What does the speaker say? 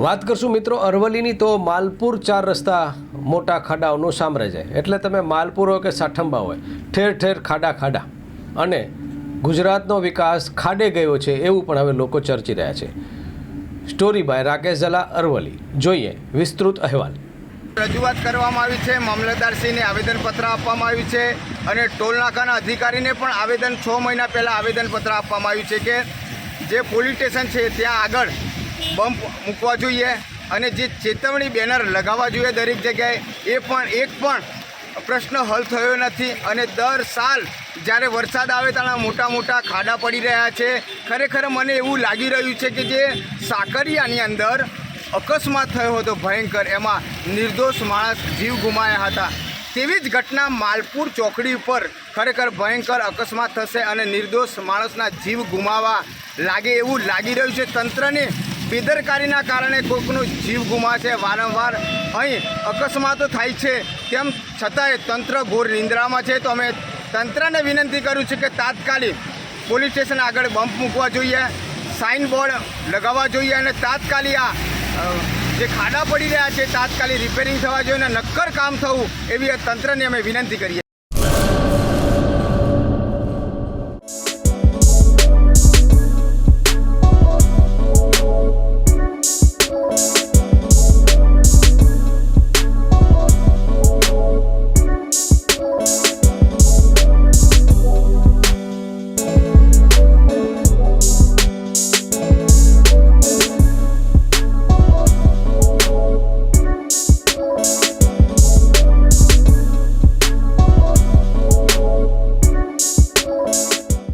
વાત કરશું મિત્રો અરવલ્લીની તો માલપુર ચાર રસ્તા મોટા ખાડાઓનું સામ્રાજ્ય એટલે તમે માલપુર હોય કે સાઠંબા હોય ઠેર ઠેર ખાડા ખાડા અને ગુજરાતનો વિકાસ ખાડે ગયો છે એવું પણ હવે લોકો ચર્ચી રહ્યા છે। Story by Rakesh Jhala Aravalli. જોઈએ વિસ્તૃત અહેવાલ। રજૂઆત કરવામાં આવી છે, મામલતદારશ્રીને આવેદનપત્ર આપવામાં આવ્યું છે અને ટોલનાકાના અધિકારીને પણ આવેદન 6 મહિના પહેલાં આવેદનપત્ર આપવામાં આવ્યું છે કે જે પોલીસ સ્ટેશન છે ત્યાં આગળ બમ્પ મૂકવા જોઈએ અને જે ચેતવણી બેનર લગાવવા જોઈએ દરેક જગ્યાએ એ પણ એક પણ પ્રશ્ન હલ થયો નથી અને દર સાલ જ્યારે વરસાદ આવે ત્યારે મોટા મોટા ખાડા પડી રહ્યા છે। ખરેખર મને એવું લાગી રહ્યું છે કે જે સાકરિયાની અંદર અકસ્માત થયો હતો ભયંકર, એમાં નિર્દોષ માણસ જીવ ગુમાયા હતા, તેવી જ ઘટના માલપુર ચોકડી ઉપર ખરેખર ભયંકર અકસ્માત થશે અને નિર્દોષ માણસના જીવ ગુમાવા લાગે એવું લાગી રહ્યું છે। તંત્રની બેદરકારીના કારણે કોઈકનો જીવ ગુમાશે, વારંવાર અહીં અકસ્માતો થાય છે, તેમ છતાંય તંત્ર ઘોર નિંદ્રામાં છે। તો અમે તંત્રને વિનંતી કરું છું કે તાત્કાલિક પોલીસ સ્ટેશન આગળ બમ્પ મૂકવા જોઈએ, સાઇન બોર્ડ લગાવવા જોઈએ અને તાત્કાલિક આ જે ખાડા પડી રહ્યા છે તાત્કાલિક રિપેરિંગ થવા જોઈએ અને નક્કર કામ થવું એવી તંત્રને અમે વિનંતી કરીએ।